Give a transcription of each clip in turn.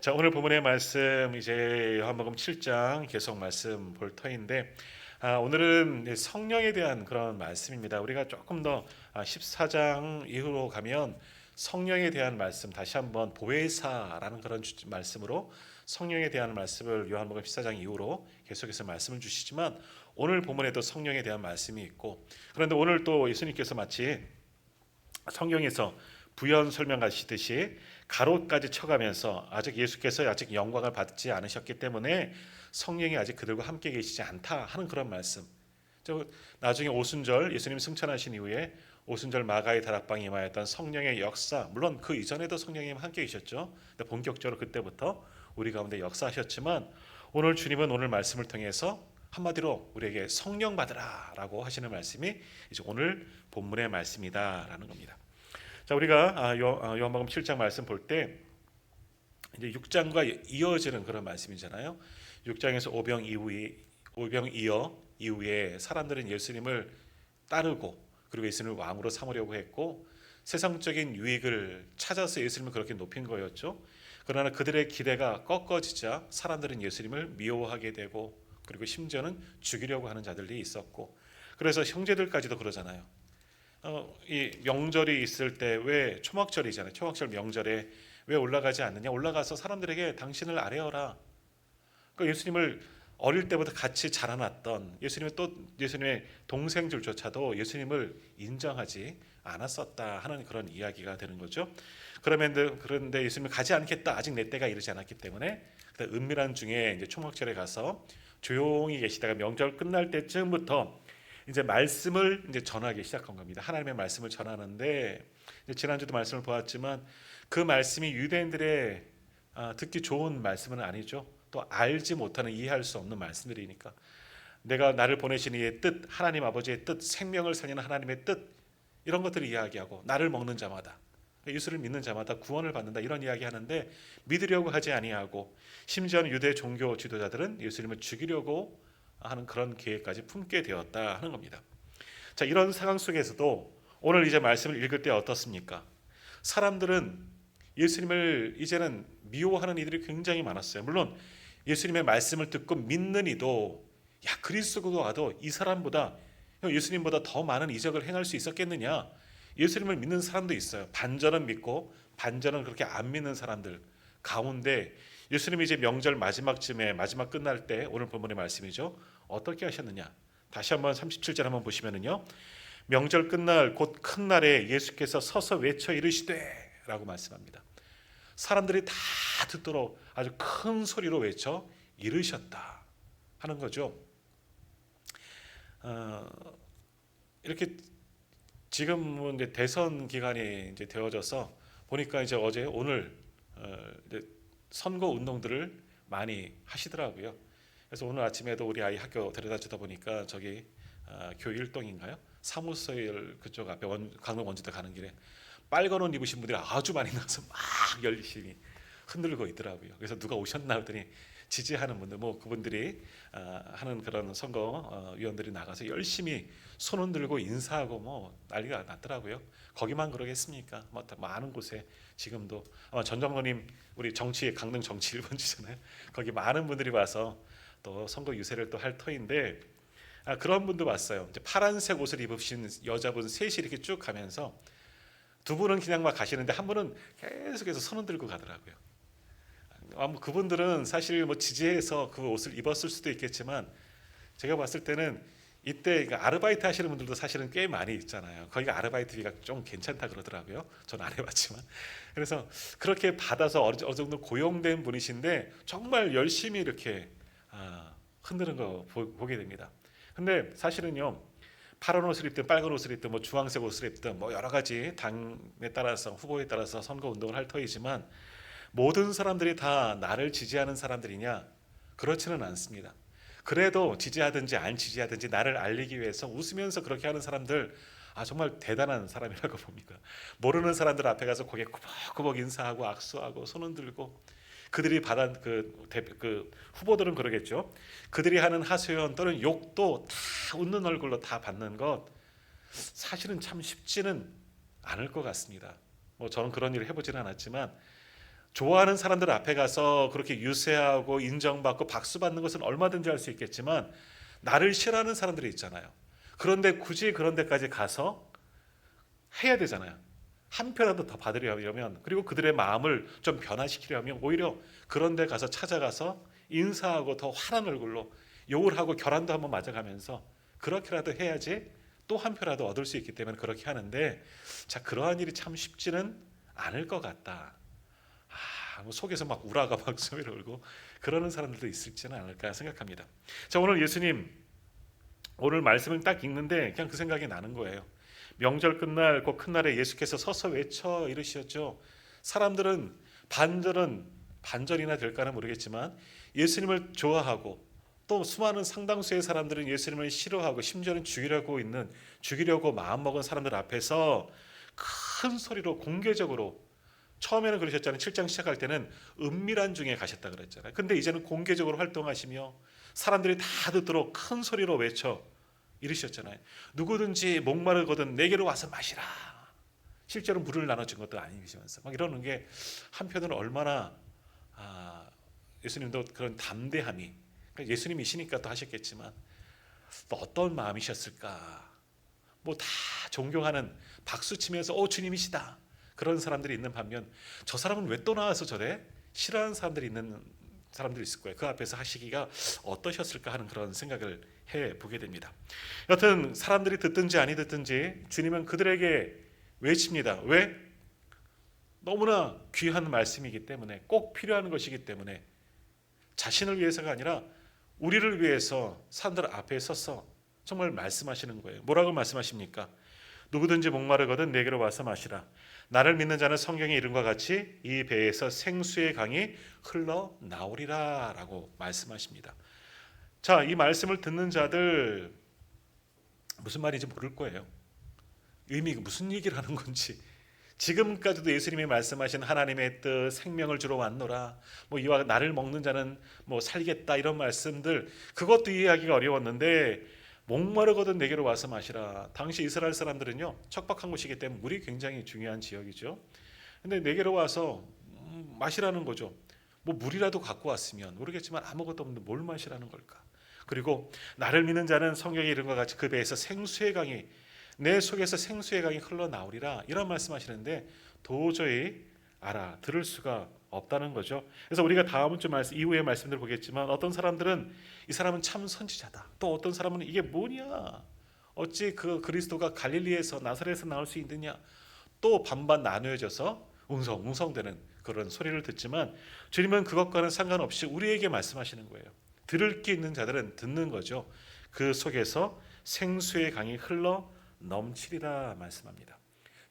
자, 오늘 본문의 말씀 이제 요한복음 7장 계속 말씀 볼 터인데 오늘은 성령에 대한 그런 말씀입니다. 우리가 조금 더 14장 이후로 가면 성령에 대한 말씀 다시 한번 보혜사라는 그런 말씀으로 성령에 대한 말씀을 요한복음 14장 이후로 계속해서 말씀을 주시지만 오늘 본문에도 성령에 대한 말씀이 있고 그런데 오늘 또 예수님께서 마치 성경에서 부연 설명하시듯이 가로까지 쳐가면서 아직 예수께서 아직 영광을 받지 않으셨기 때문에 성령이 아직 그들과 함께 계시지 않다 하는 그런 말씀. 나중에 오순절 예수님 승천하신 이후에 오순절 마가의 다락방에 임하였던 성령의 역사, 물론 그 이전에도 성령이 함께 계셨죠. 근데 본격적으로 그때부터 우리 가운데 역사하셨지만 오늘 주님은 오늘 말씀을 통해서 한마디로 우리에게 성령 받으라라고 하시는 말씀이 이제 오늘 본문의 말씀이다라는 겁니다. 자, 우리가 요한복음 7장 말씀 볼 때 이제 6장과 이어지는 그런 말씀이잖아요. 6장에서 오병이어 이후에 사람들은 예수님을 따르고 그리고 예수님을 왕으로 삼으려고 했고 세상적인 유익을 찾아서 예수님을 그렇게 높인 거였죠. 그러나 그들의 기대가 꺾어지자 사람들은 예수님을 미워하게 되고 그리고 심지어는 죽이려고 하는 자들이 있었고 그래서 형제들까지도 그러잖아요. 이 명절이 있을 때 왜 초막절이잖아요. 초막절 명절에 왜 올라가지 않느냐? 올라가서 사람들에게 당신을 아뢰어라. 그러니까 예수님을 어릴 때부터 같이 자라났던 예수님의 동생들조차도 예수님을 인정하지 않았었다 하는 그런 이야기가 되는 거죠. 그런데 예수님이 가지 않겠다. 아직 내 때가 이르지 않았기 때문에 은밀한 중에 이제 초막절에 가서 조용히 계시다가 명절 끝날 때쯤부터 이제 말씀을 이제 전하기 시작한 겁니다. 하나님의 말씀을 전하는데 지난주도 말씀을 보았지만 그 말씀이 유대인들의 듣기 좋은 말씀은 아니죠. 또 알지 못하는 이해할 수 없는 말씀들이니까 내가 나를 보내신 이의 뜻, 하나님 아버지의 뜻, 생명을 살리는 하나님의 뜻 이런 것들을 이야기하고 나를 먹는 자마다 예수를 믿는 자마다 구원을 받는다 이런 이야기하는데 믿으려고 하지 아니하고 심지어는 유대 종교 지도자들은 예수님을 죽이려고 하는 그런 계획까지 품게 되었다 하는 겁니다. 자, 이런 상황 속에서도 오늘 이제 말씀을 읽을 때 어떻습니까? 사람들은 예수님을 이제는 미워하는 이들이 굉장히 많았어요. 물론 예수님의 말씀을 듣고 믿는 이도 그리스도가 와도 이 사람보다 예수님보다 더 많은 이적을 행할 수 있었겠느냐? 예수님을 믿는 사람도 있어요. 반절은 믿고 반절은 그렇게 안 믿는 사람들 가운데 예수님이 이제 명절 마지막쯤에 마지막 끝날 때 오늘 본문의 말씀이죠. 어떻게 하셨느냐? 다시 한번 37절 한번 보시면은요. 명절 끝날 곧 큰 날에 예수께서 서서 외쳐 이르시되라고 말씀합니다. 사람들이 다 듣도록 아주 큰 소리로 외쳐 이르셨다 하는 거죠. 이렇게 지금은 이제 대선 기간이 이제 되어져서 보니까 이제 어제 오늘 이제 선거 운동들을 많이 하시더라고요. 그래서 오늘 아침에도 우리 아이 학교 데려다 주다 보니까 저기 교일동인가요? 사무소일 그쪽 앞에 강릉 원주대 가는 길에 빨간 옷 입으신 분들이 아주 많이 나서 막 열심히 흔들고 있더라고요. 그래서 누가 오셨나 했더니 지지하는 분들, 뭐 그분들이 하는 그런 선거위원들이 나가서 열심히 손 흔들고 인사하고 뭐 난리가 났더라고요. 거기만 그러겠습니까? 뭐 많은 곳에 지금도 아마 전 장로님 우리 강릉 정치 1번지잖아요. 거기 많은 분들이 와서 또 선거 유세를 또 할 터인데 그런 분도 봤어요. 이제 파란색 옷을 입으신 여자분 셋이 이렇게 쭉 가면서 두 분은 그냥 막 가시는데 한 분은 계속해서 손을 들고 가더라고요. 그분들은 사실 뭐 지지해서 그 옷을 입었을 수도 있겠지만 제가 봤을 때는 이때 아르바이트 하시는 분들도 사실은 꽤 많이 있잖아요. 거기가 아르바이트비가 좀 괜찮다 그러더라고요. 저는 안 해봤지만. 그래서 그렇게 받아서 어느 정도 고용된 분이신데 정말 열심히 이렇게 흔드는 거 보게 됩니다. 근데 사실은요. 파란 옷을 입든 빨간 옷을 입든 뭐 주황색 옷을 입든 뭐 여러 가지 당에 따라서 후보에 따라서 선거 운동을 할 터이지만 모든 사람들이 다 나를 지지하는 사람들이냐? 그렇지는 않습니다. 그래도 지지하든지 안 지지하든지 나를 알리기 위해서 웃으면서 그렇게 하는 사람들 정말 대단한 사람이라고 봅니다. 모르는 사람들 앞에 가서 고개 꾸벅꾸벅 인사하고 악수하고 손 흔들고 그들이 받은 그 후보들은 그러겠죠. 그들이 하는 하소연 또는 욕도 다 웃는 얼굴로 다 받는 것 사실은 참 쉽지는 않을 것 같습니다. 뭐 저는 그런 일을 해보지는 않았지만 좋아하는 사람들 앞에 가서 그렇게 유세하고 인정받고 박수 받는 것은 얼마든지 할 수 있겠지만 나를 싫어하는 사람들이 있잖아요. 그런데 굳이 그런 데까지 가서 해야 되잖아요. 한 표라도 더 받으려면, 그리고 그들의 마음을 좀 변화시키려면 오히려 그런 데 가서 찾아가서 인사하고 더 환한 얼굴로 욕을 하고 결혼도 한번 맞아가면서 그렇게라도 해야지 또 한 표라도 얻을 수 있기 때문에 그렇게 하는데, 자, 그러한 일이 참 쉽지는 않을 것 같다. 뭐 속에서 막 우라가 막 소리를 울고 그러는 사람들도 있을지는 않을까 생각합니다. 자, 오늘 예수님 오늘 말씀을 딱 읽는데 그냥 그 생각이 나는 거예요. 명절 끝날 그 큰 날에 예수께서 서서 외쳐 이르셨죠. 사람들은 반절이나 될까는 모르겠지만 예수님을 좋아하고 또 수많은 상당수의 사람들은 예수님을 싫어하고 심지어는 죽이려고 마음먹은 사람들 앞에서 큰 소리로 공개적으로, 처음에는 그러셨잖아요. 7장 시작할 때는 은밀한 중에 가셨다 그랬잖아요. 근데 이제는 공개적으로 활동하시며 사람들이 다 듣도록 큰 소리로 외쳐 이르셨잖아요. 누구든지 목마르거든 내게로 와서 마시라. 실제로 물을 나눠준 것도 아니시면서 막 이러는 게 한편으로는 얼마나 예수님도 그런 담대함이, 그러니까 예수님이시니까 또 하셨겠지만 또 어떤 마음이셨을까. 뭐 다 존경하는 박수 치면서 주님이시다 그런 사람들이 있는 반면 저 사람은 왜 또 나와서 저래? 싫어하는 사람들이 있는 사람들이 있을 거예요. 그 앞에서 하시기가 어떠셨을까 하는 그런 생각을 해보게 됩니다. 여튼 사람들이 듣든지 아니 듣든지 주님은 그들에게 외칩니다. 왜? 너무나 귀한 말씀이기 때문에, 꼭 필요한 것이기 때문에, 자신을 위해서가 아니라 우리를 위해서 사람들 앞에 서서 정말 말씀하시는 거예요. 뭐라고 말씀하십니까? 누구든지 목마르거든 내게로 와서 마시라. 나를 믿는 자는 성경의 이름과 같이 이 배에서 생수의 강이 흘러나오리라 라고 말씀하십니다. 자, 이 말씀을 듣는 자들 무슨 말인지 모를 거예요. 의미가 무슨 얘기를 하는 건지. 지금까지도 예수님이 말씀하신 하나님의 뜻, 생명을 주러 왔노라, 뭐 이와 나를 먹는 자는 뭐 살겠다, 이런 말씀들, 그것도 이해하기가 어려웠는데 목마르거든 내게로 와서 마시라. 당시 이스라엘 사람들은요 척박한 곳이기 때문에 물이 굉장히 중요한 지역이죠. 근데 내게로 와서 마시라는 거죠. 뭐 물이라도 갖고 왔으면 모르겠지만 아무것도 없는데 뭘 마시라는 걸까. 그리고 나를 믿는 자는 성경의 이름과 같이 그 배에서 생수의 강이, 내 속에서 생수의 강이 흘러나오리라, 이런 말씀하시는데 도저히 들을 수가 없다는 거죠. 그래서 우리가 다음 주 말씀 이후의 말씀들 보겠지만 어떤 사람들은 이 사람은 참 선지자다, 또 어떤 사람은 이게 뭐냐, 어찌 그 그리스도가 갈릴리에서 나사렛에서 나올 수 있느냐, 또 반반 나누어져서 웅성웅성되는 그런 소리를 듣지만 주님은 그것과는 상관없이 우리에게 말씀하시는 거예요. 들을 게 있는 자들은 듣는 거죠. 그 속에서 생수의 강이 흘러 넘치리라 말씀합니다.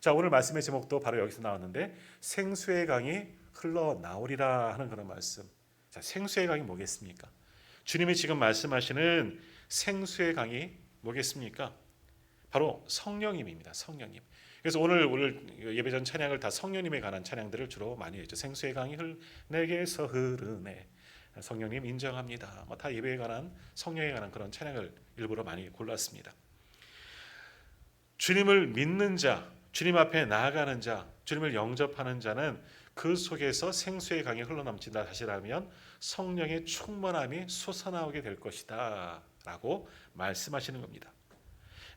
자, 오늘 말씀의 제목도 바로 여기서 나왔는데 생수의 강이 흘러나오리라 하는 그런 말씀. 자, 생수의 강이 뭐겠습니까? 주님이 지금 말씀하시는 생수의 강이 뭐겠습니까? 바로 성령님입니다. 성령님. 그래서 오늘 예배전 찬양을 다 성령님에 관한 찬양들을 주로 많이 했죠. 생수의 강이 내게서 흐르네. 성령님 인정합니다. 뭐 다 예배에 관한, 성령에 관한 그런 찬양을 일부러 많이 골랐습니다. 주님을 믿는 자, 주님 앞에 나아가는 자, 주님을 영접하는 자는 그 속에서 생수의 강이 흘러넘친다. 다시라면 성령의 충만함이 솟아나오게 될 것이다 라고 말씀하시는 겁니다.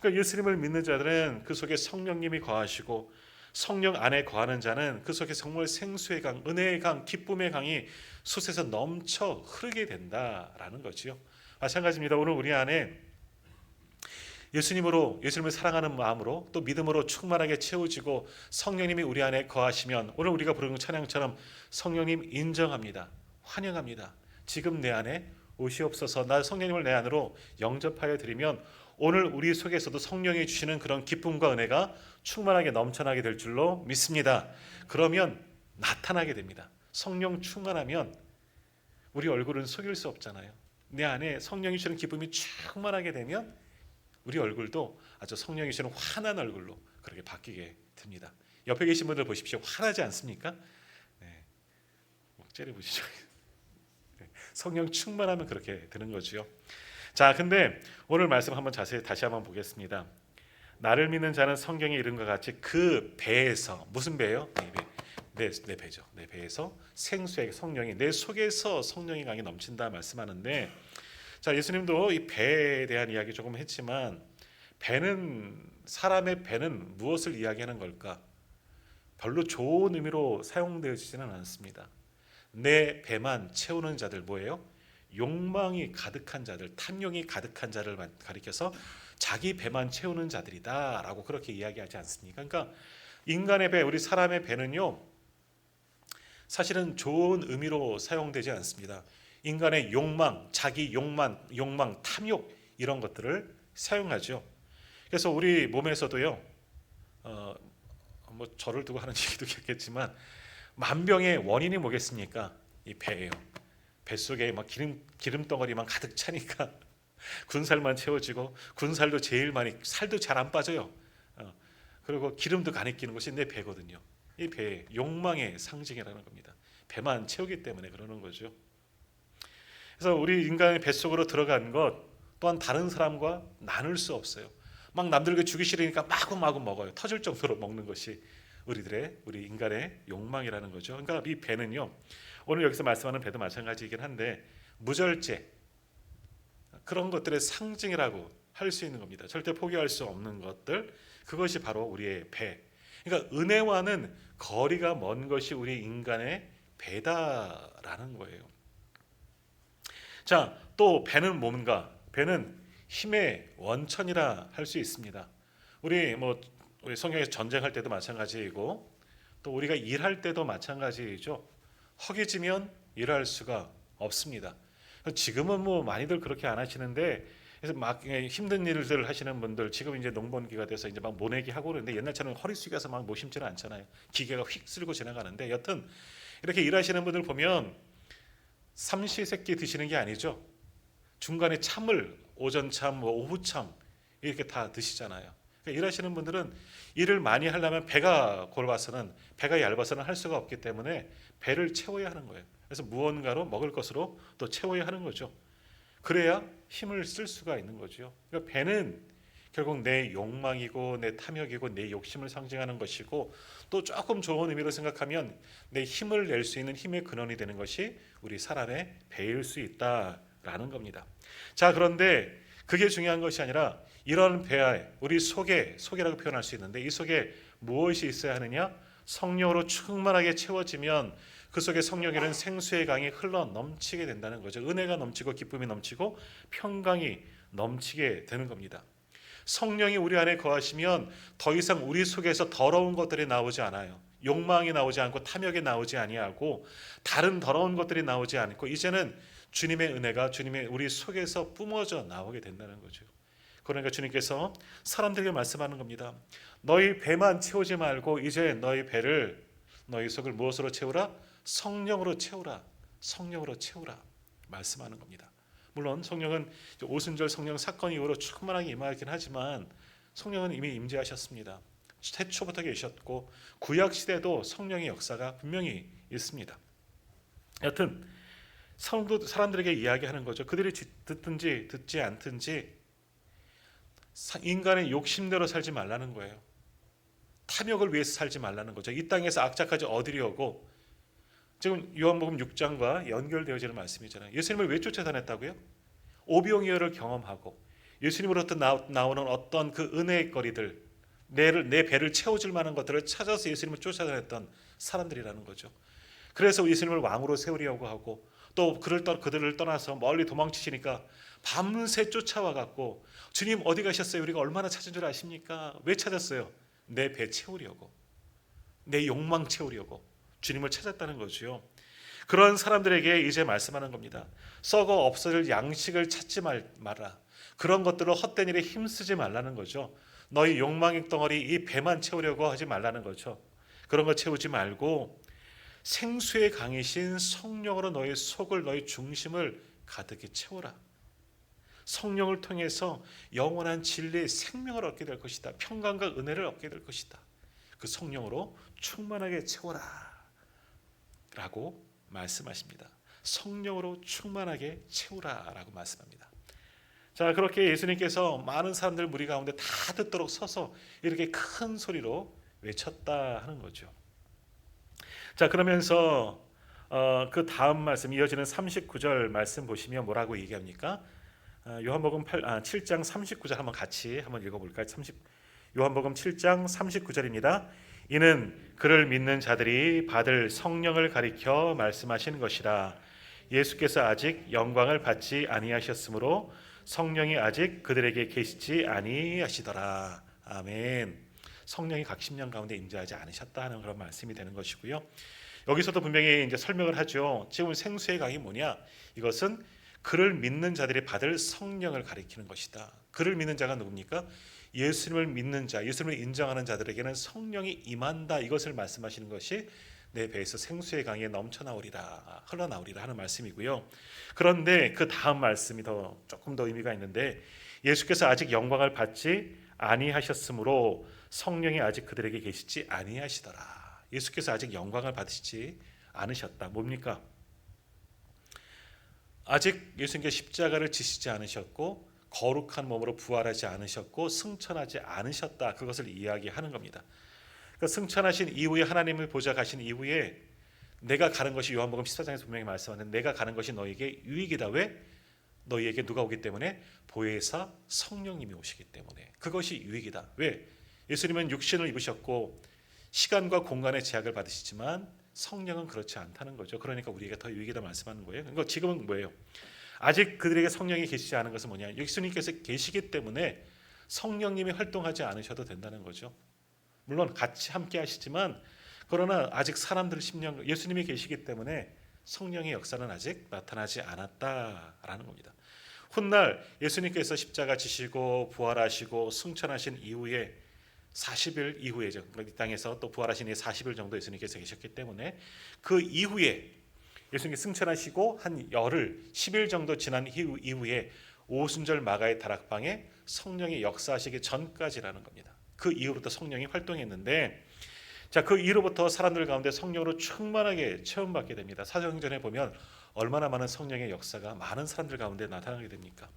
그러니까 예수님을 믿는 자들은 그 속에 성령님이 거하시고, 성령 안에 거하는 자는 그 속에 정말 생수의 강, 은혜의 강, 기쁨의 강이 솟아서 넘쳐 흐르게 된다라는 거지요. 마찬가지입니다. 오늘 우리 안에 예수님을 사랑하는 마음으로 또 믿음으로 충만하게 채워지고 성령님이 우리 안에 거하시면 오늘 우리가 부르는 찬양처럼 성령님 인정합니다. 환영합니다. 지금 내 안에 오시옵소서. 나 성령님을 내 안으로 영접하여 드리면 오늘 우리 속에서도 성령이 주시는 그런 기쁨과 은혜가 충만하게 넘쳐나게 될 줄로 믿습니다. 그러면 나타나게 됩니다. 성령 충만하면 우리 얼굴은 속일 수 없잖아요. 내 안에 성령이 주시는 기쁨이 충만하게 되면 우리 얼굴도 아주 성령이 주시는 환한 얼굴로 그렇게 바뀌게 됩니다. 옆에 계신 분들 보십시오. 환하지 않습니까? 네. 째려보시죠. 네. 성령 충만하면 그렇게 되는 거죠. 자, 근데 오늘 말씀 한번 자세히 다시 한번 보겠습니다. 나를 믿는 자는 성경의 이름과 같이 그 배에서, 무슨 배예요? 내 배죠. 내 배에서 생수의 성령이 내 속에서 성령이 강이 넘친다 말씀하는데, 자, 예수님도 이 배에 대한 이야기 조금 했지만 사람의 배는 무엇을 이야기하는 걸까? 별로 좋은 의미로 사용되어지지는 않습니다. 내 배만 채우는 자들 뭐예요? 욕망이 가득한 자들, 탐욕이 가득한 자를 가리켜서 자기 배만 채우는 자들이다라고 그렇게 이야기하지 않습니까? 그러니까 인간의 배, 우리 사람의 배는요, 사실은 좋은 의미로 사용되지 않습니다. 인간의 욕망, 자기 욕망, 탐욕 이런 것들을 사용하죠. 그래서 우리 몸에서도요, 뭐 저를 두고 하는 얘기도 있겠지만 만병의 원인이 뭐겠습니까? 이 배예요. 뱃속에 막 기름 덩어리만 가득 차니까 군살만 채워지고, 군살도 제일 많이, 살도 잘 안 빠져요. 그리고 기름도 가득 끼는 것이 내 배거든요. 이 배, 욕망의 상징이라는 겁니다. 배만 채우기 때문에 그러는 거죠. 그래서 우리 인간의 뱃속으로 들어간 것 또한 다른 사람과 나눌 수 없어요. 막 남들에게 주기 싫으니까 마구마구 먹어요. 터질 정도로 먹는 것이 우리 인간의 욕망이라는 거죠. 그러니까 이 배는요, 오늘 여기서 말씀하는 배도 마찬가지이긴 한데 무절제, 그런 것들의 상징이라고 할 수 있는 겁니다. 절대 포기할 수 없는 것들, 그것이 바로 우리의 배. 그러니까 은혜와는 거리가 먼 것이 우리 인간의 배다라는 거예요. 자, 또 배는 뭔가? 배는 힘의 원천이라 할 수 있습니다. 우리 성경에서 전쟁할 때도 마찬가지이고, 또 우리가 일할 때도 마찬가지이죠. 허기지면 일할 수가 없습니다. 지금은 많이들 그렇게 안 하시는데, 그래서 막 힘든 일들 하시는 분들, 지금 이제 농번기가 돼서 이제 막 모내기 하고 그러는데 옛날처럼 허리 숙여서 막 못 심지는 않잖아요. 기계가 휙 쓸고 지나가는데, 여튼 이렇게 일하시는 분들 보면 삼시세끼 드시는 게 아니죠. 중간에 참을, 오전참, 오후참 이렇게 다 드시잖아요. 그러니까 일하시는 분들은 일을 많이 하려면 배가 얇아서는 할 수가 없기 때문에 배를 채워야 하는 거예요. 그래서 무언가로 먹을 것으로 또 채워야 하는 거죠. 그래야 힘을 쓸 수가 있는 거죠. 그러니까 배는 결국 내 욕망이고 내 탐욕이고 내 욕심을 상징하는 것이고, 또 조금 좋은 의미로 생각하면 내 힘을 낼 수 있는 힘의 근원이 되는 것이 우리 사람의 배일 수 있다라는 겁니다. 자, 그런데 그게 중요한 것이 아니라 이런 배에 우리 속이라고 표현할 수 있는데, 이 속에 무엇이 있어야 하느냐? 성령으로 충만하게 채워지면 그 속에 성령에는 생수의 강이 흘러 넘치게 된다는 거죠. 은혜가 넘치고 기쁨이 넘치고 평강이 넘치게 되는 겁니다. 성령이 우리 안에 거하시면 더 이상 우리 속에서 더러운 것들이 나오지 않아요. 욕망이 나오지 않고 탐욕이 나오지 아니하고 다른 더러운 것들이 나오지 않고, 이제는 주님의 은혜가 주님의 우리 속에서 뿜어져 나오게 된다는 거죠. 그러니까 주님께서 사람들에게 말씀하는 겁니다. 너희 배만 채우지 말고 이제 너희 속을 무엇으로 채우라? 성령으로 채우라. 성령으로 채우라 말씀하는 겁니다. 물론 성령은 오순절 성령 사건 이후로 충만하게 임하긴 하지만 성령은 이미 임재하셨습니다. 태초부터 계셨고 구약 시대도 성령의 역사가 분명히 있습니다. 여튼 사람들에게 이야기하는 거죠. 그들이 듣든지 듣지 않든지 인간의 욕심대로 살지 말라는 거예요. 탐욕을 위해서 살지 말라는 거죠. 이 땅에서 악착까지 얻으려고, 지금 요한복음 6장과 연결되어지는 말씀이잖아요. 예수님을 왜 쫓아다녔다고요? 오병이어를 경험하고 예수님으로부터 나오는 어떤 그 은혜의 거리들, 내 배를 채워줄 만한 것들을 찾아서 예수님을 쫓아다녔던 사람들이라는 거죠. 그래서 예수님을 왕으로 세우려고 하고, 또 그들을 떠나서 멀리 도망치시니까 밤새 쫓아와 갖고, 주님 어디 가셨어요? 우리가 얼마나 찾은 줄 아십니까? 왜 찾았어요? 내 배 채우려고, 내 욕망 채우려고 주님을 찾았다는 거죠. 그런 사람들에게 이제 말씀하는 겁니다. 썩어 없어질 양식을 찾지 마라. 그런 것들로 헛된 일에 힘쓰지 말라는 거죠. 너희 욕망의 덩어리, 이 배만 채우려고 하지 말라는 거죠. 그런 거 채우지 말고 생수의 강이신 성령으로 너희 속을, 너희 중심을 가득히 채워라. 성령을 통해서 영원한 진리의 생명을 얻게 될 것이다. 평강과 은혜를 얻게 될 것이다. 그 성령으로 충만하게 채워라 라고 말씀하십니다. 성령으로 충만하게 채우라 라고 말씀합니다. 자, 그렇게 예수님께서 많은 사람들 무리 가운데 다 듣도록 서서 이렇게 큰 소리로 외쳤다 하는 거죠. 자, 그러면서 그 다음 말씀 이어지는 39절 말씀 보시면 뭐라고 얘기합니까? 요한복음 7장 39절 한번 읽어볼까요? 요한복음 7장 39절입니다. 이는 그를 믿는 자들이 받을 성령을 가리켜 말씀하시는 것이라. 예수께서 아직 영광을 받지 아니하셨으므로 성령이 아직 그들에게 계시지 아니하시더라. 아멘. 성령이 각 십년 가운데 임재하지 않으셨다 하는 그런 말씀이 되는 것이고요. 여기서도 분명히 이제 설명을 하죠. 지금 생수의 강이 뭐냐? 이것은 그를 믿는 자들이 받을 성령을 가리키는 것이다. 그를 믿는 자가 누굽니까? 예수님을 믿는 자, 예수님을 인정하는 자들에게는 성령이 임한다. 이것을 말씀하시는 것이 내 배에서 생수의 강이 넘쳐나오리라, 흘러나오리라 하는 말씀이고요. 그런데 그 다음 말씀이 조금 더 의미가 있는데, 예수께서 아직 영광을 받지 아니하셨으므로 성령이 아직 그들에게 계시지 아니하시더라. 예수께서 아직 영광을 받으시지 않으셨다. 뭡니까? 아직 예수님께 십자가를 지시지 않으셨고 거룩한 몸으로 부활하지 않으셨고 승천하지 않으셨다. 그것을 이야기하는 겁니다. 그러니까 승천하신 이후에 하나님을 보좌 가신 이후에 내가 가는 것이, 요한복음 14장에서 분명히 말씀하는데, 내가 가는 것이 너에게 유익이다. 왜? 너희에게 누가 오기 때문에? 보혜사 성령님이 오시기 때문에. 그것이 유익이다. 왜? 예수님은 육신을 입으셨고 시간과 공간의 제약을 받으시지만 성령은 그렇지 않다는 거죠. 그러니까 우리에게 더 유익이다 말씀하는 거예요. 그러니까 지금은 뭐예요? 아직 그들에게 성령이 계시지 않은 것은 뭐냐? 예수님께서 계시기 때문에 성령님이 활동하지 않으셔도 된다는 거죠. 물론 같이 함께 하시지만, 그러나 아직 사람들 심령, 예수님이 계시기 때문에 성령의 역사는 아직 나타나지 않았다라는 겁니다. 훗날 예수님께서 십자가 지시고 부활하시고 승천하신 이후에 40일 이후에죠. 이 땅에서 또 부활하신 40일 정도 예수님께서 계셨기 때문에 그 이후에 예수님이 승천하시고 한 열흘 10일 정도 지난 이후에 오순절 마가의 다락방에 성령이 역사하시기 전까지라는 겁니다. 그 이후부터 성령이 활동했는데, 자, 그 이후로부터 사람들 가운데 성령으로 충만하게 체험받게 됩니다. 사도행전에 보면 얼마나 많은 성령의 역사가 많은 사람들 가운데 나타나게 됩니까?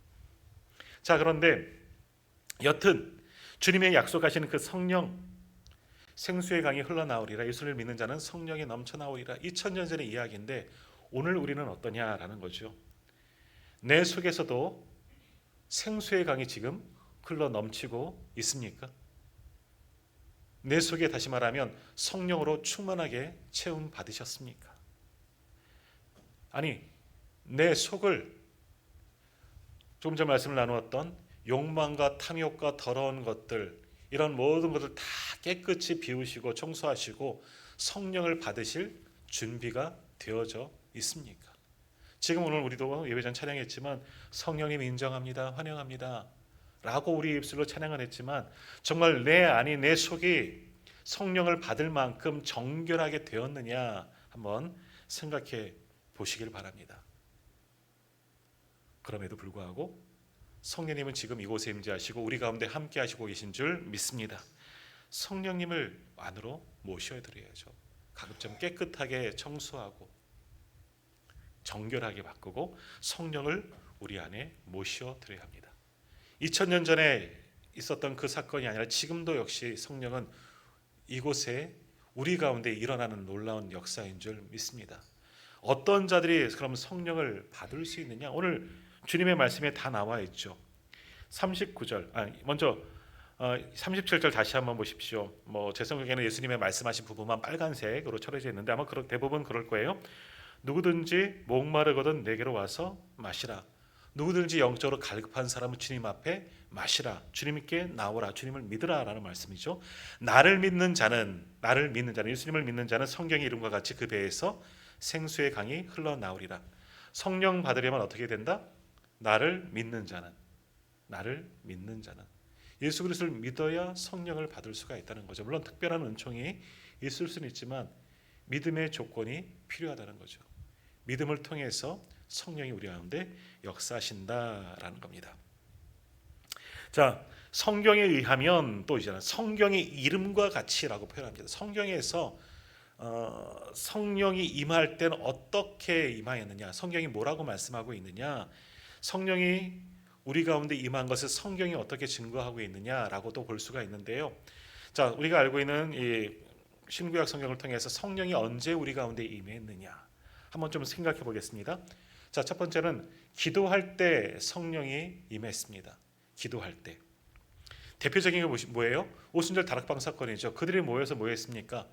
자, 그런데 여튼 주님의 약속하시는 그 성령, 생수의 강이 흘러나오리라, 예수를 믿는 자는 성령이 넘쳐나오리라, 2000년 전의 이야기인데 오늘 우리는 어떠냐라는 거죠. 내 속에서도 생수의 강이 지금 흘러 넘치고 있습니까? 내 속에, 다시 말하면 성령으로 충만하게 체험 받으셨습니까? 아니, 내 속을 조금 전 말씀을 나누었던 욕망과 탐욕과 더러운 것들, 이런 모든 것을 다 깨끗이 비우시고 청소하시고 성령을 받으실 준비가 되어져 있습니까? 지금 오늘 우리도 예배전 찬양했지만 성령님 인정합니다, 환영합니다 라고 우리 입술로 찬양을 했지만, 정말 내 안이, 내 속이 성령을 받을 만큼 정결하게 되었느냐 한번 생각해 보시길 바랍니다. 그럼에도 불구하고 성령님은 지금 이곳에 임재하시고 우리 가운데 함께 하시고 계신 줄 믿습니다. 성령님을 안으로 모셔드려야죠. 가급적 깨끗하게 청소하고 정결하게 바꾸고 성령을 우리 안에 모셔드려야 합니다. 2000년 전에 있었던 그 사건이 아니라 지금도 역시 성령은 이곳에 우리 가운데 일어나는 놀라운 역사인 줄 믿습니다. 어떤 자들이 그럼 성령을 받을 수 있느냐? 오늘 주님의 말씀에 다 나와 있죠. 39절, 먼저 37절 다시 한번 보십시오. 제 성경에는 예수님의 말씀하신 부분만 빨간색으로 칠해져 있는데 아마 대부분 그럴 거예요. 누구든지 목마르거든 내게로 와서 마시라. 누구든지 영적으로 갈급한 사람은 주님 앞에 마시라. 주님께 나오라. 주님을 믿으라 라는 말씀이죠. 나를 믿는 자는, 예수님을 믿는 자는 성경의 이름과 같이 그 배에서 생수의 강이 흘러나오리라. 성령 받으려면 어떻게 된다? 나를 믿는 자는 예수 그리스도를 믿어야 성령을 받을 수가 있다는 거죠. 물론 특별한 은총이 있을 수는 있지만 믿음의 조건이 필요하다는 거죠. 믿음을 통해서 성령이 우리 가운데 역사하신다라는 겁니다. 자, 성경에 의하면 또 이제 성경의 이름과 같이라고 표현합니다. 성경에서 성령이 임할 때는 어떻게 임하였느냐, 성경이 뭐라고 말씀하고 있느냐, 성령이 우리 가운데 임한 것을 성경이 어떻게 증거하고 있느냐라고도 볼 수가 있는데요. 자, 우리가 알고 있는 이 신구약 성경을 통해서 성령이 언제 우리 가운데 임했느냐 한번 좀 생각해 보겠습니다. 자, 첫 번째는 기도할 때 성령이 임했습니다. 기도할 때. 대표적인 게 뭐예요? 오순절 다락방 사건이죠. 그들이 모여서 뭐 했습니까?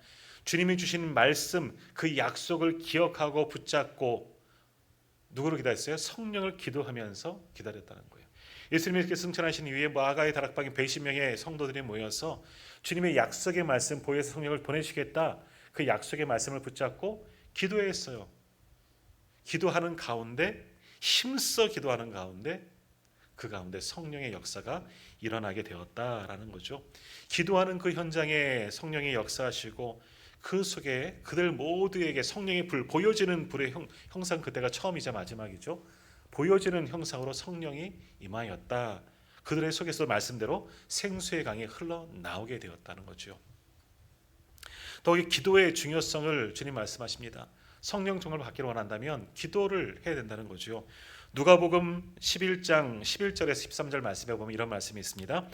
주님이 주신 말씀, 그 약속을 기억하고 붙잡고 누구를 기다렸어요? 성령을 기도하면서 기다렸다는 거예요. 예수님이 승천하신 이후에 아가의 다락방에 120명의 성도들이 모여서 주님의 약속의 말씀, 보혜사 성령을 보내시겠다, 그 약속의 말씀을 붙잡고 기도했어요. 기도하는 가운데, 힘써 기도하는 가운데, 그 가운데 성령의 역사가 일어나게 되었다라는 거죠. 기도하는 그 현장에 성령이 역사하시고 그 속에 그들 모두에게 성령의 불, 보여지는 불의 형상, 그때가 처음이자 마지막이죠. 보여지는 형상으로 성령이 임하였다. 그들의 속에서 말씀대로 생수의 강이 흘러나오게 되었다는 거죠. 더욱이 기도의 중요성을 주님 말씀하십니다. 성령 종을 받기를 원한다면 기도를 해야 된다는 거죠. 누가복음 11장 11절에서 13절 말씀에 보면 이런 말씀이 있습니다.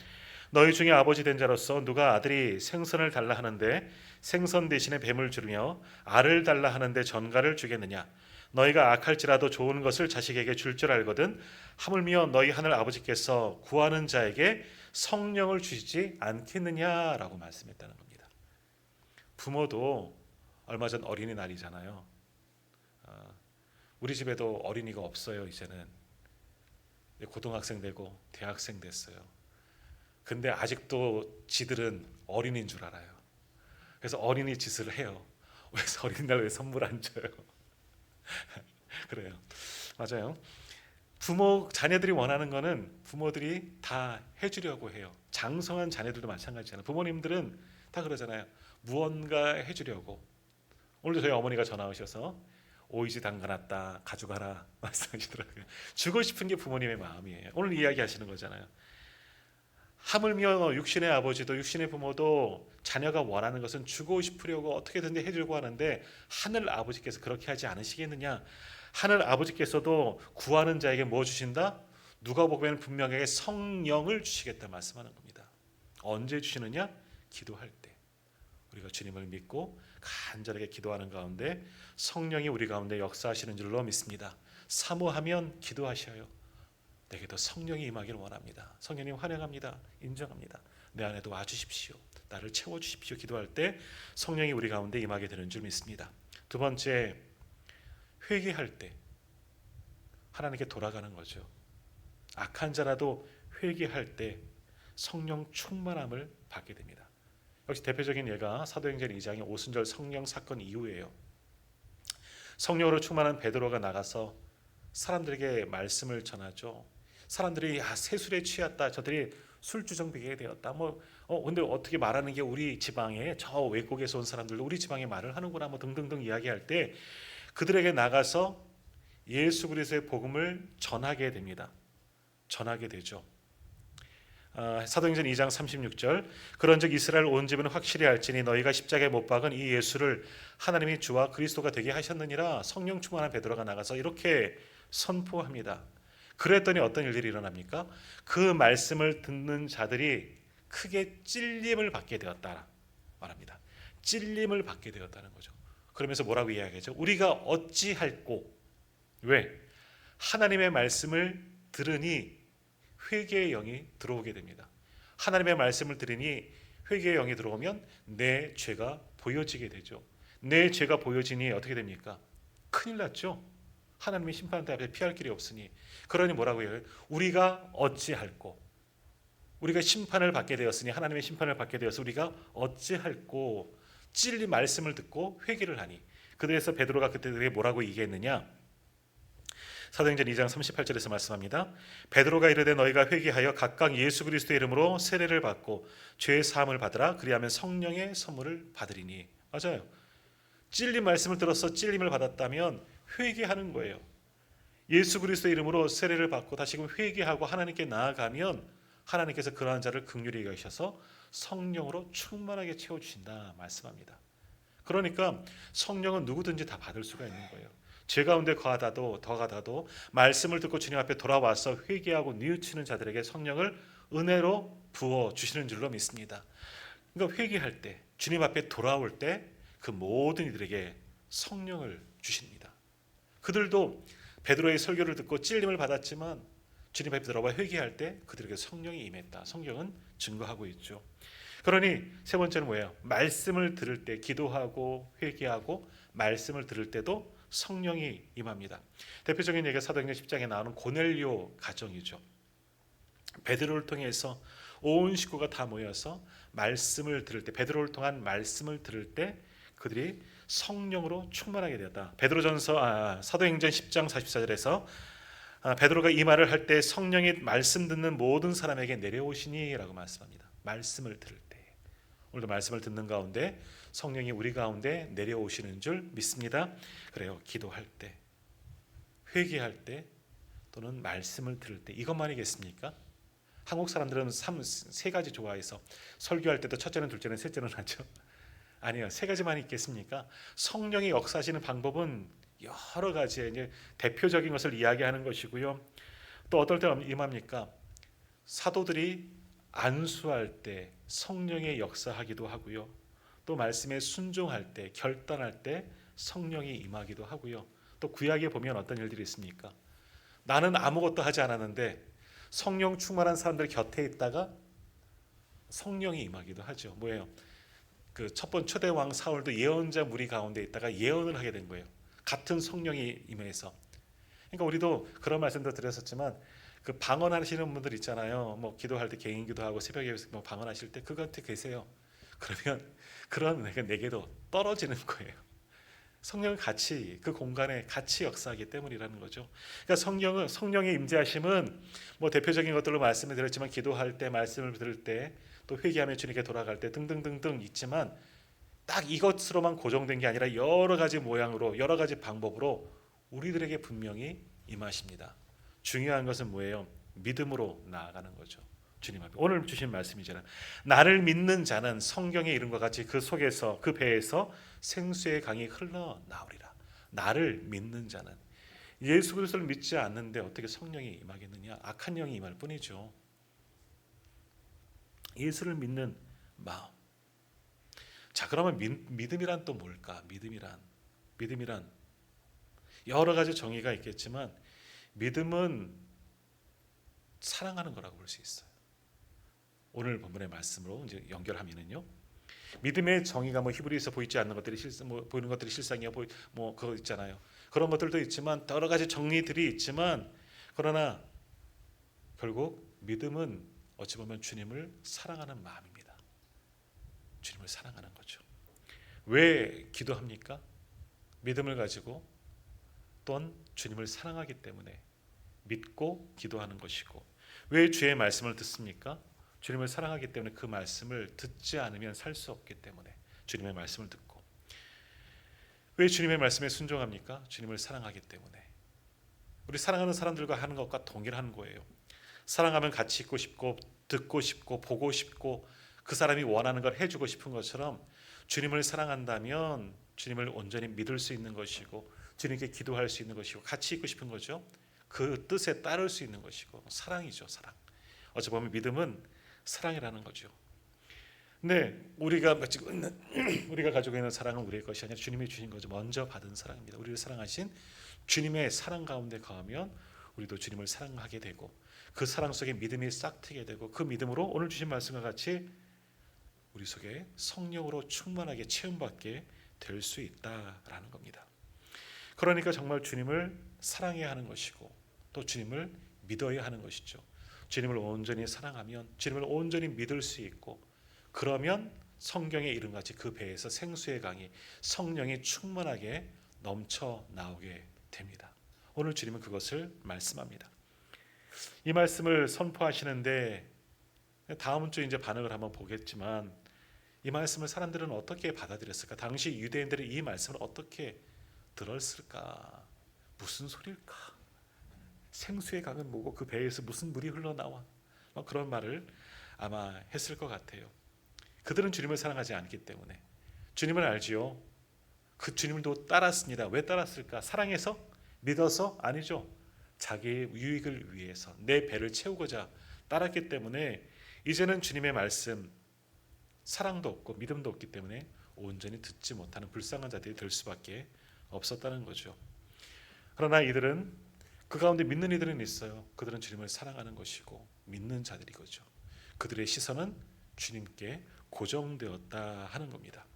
너희 중에 아버지 된 자로서 누가 아들이 생선을 달라 하는데 생선 대신에 뱀을 주며 알을 달라 하는데 전갈을 주겠느냐? 너희가 악할지라도 좋은 것을 자식에게 줄 줄 알거든 하물며 너희 하늘 아버지께서 구하는 자에게 성령을 주시지 않겠느냐라고 말씀했다는 겁니다. 부모도 얼마 전 어린이날이잖아요. 우리 집에도 어린이가 없어요. 이제는 고등학생 되고 대학생 됐어요. 근데 아직도 지들은 어린이인 줄 알아요. 그래서 어린이 짓을 해요. 왜 어린이날 왜 선물 안 줘요? 그래요. 맞아요. 자녀들이 원하는 거는 부모들이 다 해주려고 해요. 장성한 자녀들도 마찬가지잖아요. 부모님들은 다 그러잖아요. 무언가 해주려고. 오늘도 저희 어머니가 전화 오셔서 오이지 담가놨다 가져가라 말씀하시더라고요. 주고 싶은 게 부모님의 마음이에요. 오늘 이야기하시는 거잖아요. 하물며 육신의 아버지도 육신의 부모도 자녀가 원하는 것은 주고 싶으려고 어떻게든지 해주려고 하는데 하늘 아버지께서 그렇게 하지 않으시겠느냐? 하늘 아버지께서도 구하는 자에게 뭐 주신다? 누가복음에는 분명하게 성령을 주시겠다 말씀하는 겁니다. 언제 주시느냐? 기도할 때. 우리가 주님을 믿고 간절하게 기도하는 가운데 성령이 우리 가운데 역사하시는 줄로 믿습니다. 사모하면 기도하셔요. 내게도 성령이 임하기를 원합니다. 성령님 환영합니다. 인정합니다. 내 안에도 와주십시오. 나를 채워주십시오. 기도할 때 성령이 우리 가운데 임하게 되는 줄 믿습니다. 두 번째, 회개할 때 하나님께 돌아가는 거죠. 악한 자라도 회개할 때 성령 충만함을 받게 됩니다. 역시 대표적인 예가 사도행전 2장의 오순절 성령 사건 이후에요. 성령으로 충만한 베드로가 나가서 사람들에게 말씀을 전하죠. 사람들이 세술에 취했다. 저들이 술주정뱅이가 되었다. 근데 어떻게 말하는 게 우리 지방에 저 외국에서 온 사람들도 우리 지방에 말을 하는구나. 등등등 이야기할 때 그들에게 나가서 예수 그리스도의 복음을 전하게 됩니다. 전하게 되죠. 사도행전 2장 36절 그런즉 이스라엘 온 집은 확실히 알지니 너희가 십자가에 못 박은 이 예수를 하나님이 주와 그리스도가 되게 하셨느니라. 성령 충만한 베드로가 나가서 이렇게 선포합니다. 그랬더니 어떤 일들이 일어납니까? 그 말씀을 듣는 자들이 크게 찔림을 받게 되었다 말합니다. 찔림을 받게 되었다는 거죠. 그러면서 뭐라고 이야기하죠? 우리가 어찌할꼬? 왜? 하나님의 말씀을 들으니 회개의 영이 들어오게 됩니다. 하나님의 말씀을 들으니 회개의 영이 들어오면 내 죄가 보여지게 되죠. 내 죄가 보여지니 어떻게 됩니까? 큰일 났죠. 하나님의 심판 앞에 피할 길이 없으니. 그러니 뭐라고 해요? 우리가 어찌할꼬? 우리가 심판을 받게 되었으니 하나님의 심판을 받게 되어서 우리가 어찌할꼬? 찔린 말씀을 듣고 회개를 하니. 그래서 베드로가 그때 뭐라고 얘기했느냐? 사도행전 2장 38절에서 말씀합니다. 베드로가 이르되 너희가 회개하여 각각 예수 그리스도의 이름으로 세례를 받고 죄의 사함을 받으라. 그리하면 성령의 선물을 받으리니. 맞아요. 찔린 말씀을 들어서 찔림을 받았다면 회개하는 거예요. 예수 그리스도의 이름으로 세례를 받고 다시금 회개하고 하나님께 나아가면 하나님께서 그러한 자를 긍휼히 여기셔서 성령으로 충만하게 채워주신다 말씀합니다. 그러니까 성령은 누구든지 다 받을 수가 있는 거예요. 죄 가운데 더 가다도 말씀을 듣고 주님 앞에 돌아와서 회개하고 뉘우치는 자들에게 성령을 은혜로 부어 주시는 줄로 믿습니다. 그러니까 회개할 때, 주님 앞에 돌아올 때 그 모든 이들에게 성령을 주십니다. 그들도 베드로의 설교를 듣고 찔림을 받았지만 주님 앞에 들어와 회개할 때 그들에게 성령이 임했다. 성경은 증거하고 있죠. 그러니 세 번째는 뭐예요? 말씀을 들을 때 기도하고 회개하고 말씀을 들을 때도 성령이 임합니다. 대표적인 얘기가 사도행전 10장에 나오는 고넬료 가정이죠. 베드로를 통해서 온 식구가 다 모여서 말씀을 들을 때, 베드로를 통한 말씀을 들을 때 그들이 성령으로 충만하게 되었다. 사도행전 10장 44절에서 베드로가 이 말을 할 때 성령이 말씀 듣는 모든 사람에게 내려오시니라고 말씀합니다. 말씀을 들을 때. 오늘도 말씀을 듣는 가운데 성령이 우리 가운데 내려오시는 줄 믿습니다. 그래요. 기도할 때, 회개할 때, 또는 말씀을 들을 때 이것만이겠습니까? 한국 사람들은 세 가지 좋아해서 설교할 때도 첫째는 둘째는 셋째는 하죠. 아니요, 세 가지만 있겠습니까? 성령이 역사하시는 방법은 여러 가지의 이제 대표적인 것을 이야기하는 것이고요. 또 어떨 때 임합니까? 사도들이 안수할 때 성령의 역사하기도 하고요. 또 말씀에 순종할 때, 결단할 때 성령이 임하기도 하고요. 또 구약에 보면 어떤 일들이 있습니까? 나는 아무것도 하지 않았는데 성령 충만한 사람들 곁에 있다가 성령이 임하기도 하죠. 뭐예요? 그 첫 번 초대 왕 사울도 예언자 무리 가운데 있다가 예언을 하게 된 거예요. 같은 성령이 임해서. 그러니까 우리도 그런 말씀도 드렸었지만 그 방언하시는 분들 있잖아요. 뭐 기도할 때 개인 기도하고 새벽에 뭐 방언하실 때 그한테 계세요. 그러면 그런 은혜가 내게도 떨어지는 거예요. 성령은 같이 그 공간에 같이 역사하기 때문이라는 거죠. 그러니까 성령의 임재하심은 뭐 대표적인 것들로 말씀을 드렸지만 기도할 때, 말씀을 들을 때, 또 회개하며 주님께 돌아갈 때 등등등등 있지만 딱 이것으로만 고정된 게 아니라 여러 가지 모양으로 여러 가지 방법으로 우리들에게 분명히 임하십니다. 중요한 것은 뭐예요? 믿음으로 나아가는 거죠. 주님 앞에 오늘 주신 말씀이잖아요. 나를 믿는 자는 성경의 이름과 같이 그 속에서 그 배에서 생수의 강이 흘러나오리라. 나를 믿는 자는 예수 그리스도를 믿지 않는데 어떻게 성령이 임하겠느냐? 악한 영이 임할 뿐이죠. 예수를 믿는 마음. 자, 그러면 믿음이란 또 뭘까? 믿음이란 여러 가지 정의가 있겠지만 믿음은 사랑하는 거라고 볼 수 있어요. 오늘 본문의 말씀으로 이제 연결하면은요. 믿음의 정의가 뭐 히브리서 보이지 않는 것들이 보이는 것들이 실상이야 뭐 그거 있잖아요. 그런 것들도 있지만 여러 가지 정의들이 있지만 그러나 결국 믿음은 어찌 보면 주님을 사랑하는 마음입니다. 주님을 사랑하는 거죠. 왜 기도합니까? 믿음을 가지고 또한 주님을 사랑하기 때문에 믿고 기도하는 것이고 왜 주의 말씀을 듣습니까? 주님을 사랑하기 때문에 그 말씀을 듣지 않으면 살 수 없기 때문에 주님의 말씀을 듣고 왜 주님의 말씀에 순종합니까? 주님을 사랑하기 때문에 우리 사랑하는 사람들과 하는 것과 동일한 거예요. 사랑하면 같이 있고 싶고 듣고 싶고 보고 싶고 그 사람이 원하는 걸 해주고 싶은 것처럼 주님을 사랑한다면 주님을 온전히 믿을 수 있는 것이고 주님께 기도할 수 있는 것이고 같이 있고 싶은 거죠. 그 뜻에 따를 수 있는 것이고 사랑이죠. 사랑. 어찌 보면 믿음은 사랑이라는 거죠. 근데 우리가 가지고 있는 사랑은 우리의 것이 아니라 주님이 주신 거죠. 먼저 받은 사랑입니다. 우리를 사랑하신 주님의 사랑 가운데 거하면 우리도 주님을 사랑하게 되고 그 사랑 속에 믿음이 싹트게 되고 그 믿음으로 오늘 주신 말씀과 같이 우리 속에 성령으로 충만하게 체험받게 될 수 있다라는 겁니다. 그러니까 정말 주님을 사랑해야 하는 것이고 또 주님을 믿어야 하는 것이죠. 주님을 온전히 사랑하면 주님을 온전히 믿을 수 있고 그러면 성경의 이름같이 그 배에서 생수의 강이 성령이 충만하게 넘쳐 나오게 됩니다. 오늘 주님은 그것을 말씀합니다. 이 말씀을 선포하시는데 다음 주 이제 반응을 한번 보겠지만 이 말씀을 사람들은 어떻게 받아들였을까? 당시 유대인들이 이 말씀을 어떻게 들었을까? 무슨 소리일까? 생수의 강은 뭐고 그 배에서 무슨 물이 흘러나와? 그런 말을 아마 했을 것 같아요. 그들은 주님을 사랑하지 않기 때문에 주님을 알지요. 그 주님도 따랐습니다. 왜 따랐을까? 사랑해서? 믿어서? 아니죠. 자기의 유익을 위해서 내 배를 채우고자 따랐기 때문에 이제는 주님의 말씀 사랑도 없고 믿음도 없기 때문에 온전히 듣지 못하는 불쌍한 자들이 될 수밖에 없었다는 거죠. 그러나 이들은 그 가운데 믿는 이들은 있어요. 그들은 주님을 사랑하는 것이고 믿는 자들이거죠. 그들의 시선은 주님께 고정되었다 하는 겁니다.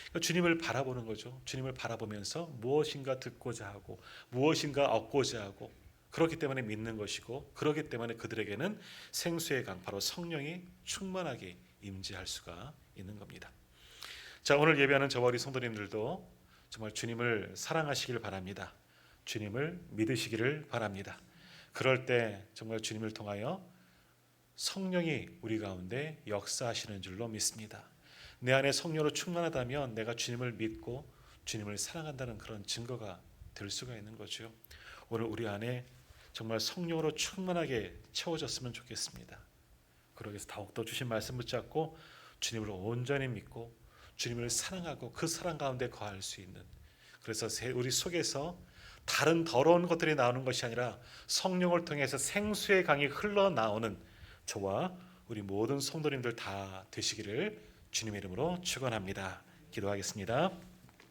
그러니까 주님을 바라보는 거죠. 주님을 바라보면서 무엇인가 듣고자 하고 무엇인가 얻고자 하고 그렇기 때문에 믿는 것이고 그렇기 때문에 그들에게는 생수의 강 바로 성령이 충만하게 임재할 수가 있는 겁니다. 자, 오늘 예배하는 저와 우리 성도님들도 정말 주님을 사랑하시길 바랍니다. 주님을 믿으시기를 바랍니다. 그럴 때 정말 주님을 통하여 성령이 우리 가운데 역사하시는 줄로 믿습니다. 내 안에 성령으로 충만하다면 내가 주님을 믿고 주님을 사랑한다는 그런 증거가 될 수가 있는 거죠. 오늘 우리 안에 정말 성령으로 충만하게 채워졌으면 좋겠습니다. 그러기 위해서 더욱더 주신 말씀 붙잡고 주님을 온전히 믿고 주님을 사랑하고 그 사랑 가운데 거할 수 있는, 그래서 우리 속에서 다른 더러운 것들이 나오는 것이 아니라 성령을 통해서 생수의 강이 흘러나오는 저와 우리 모든 성도님들 다 되시기를 주님의 이름으로 축원합니다. 기도하겠습니다.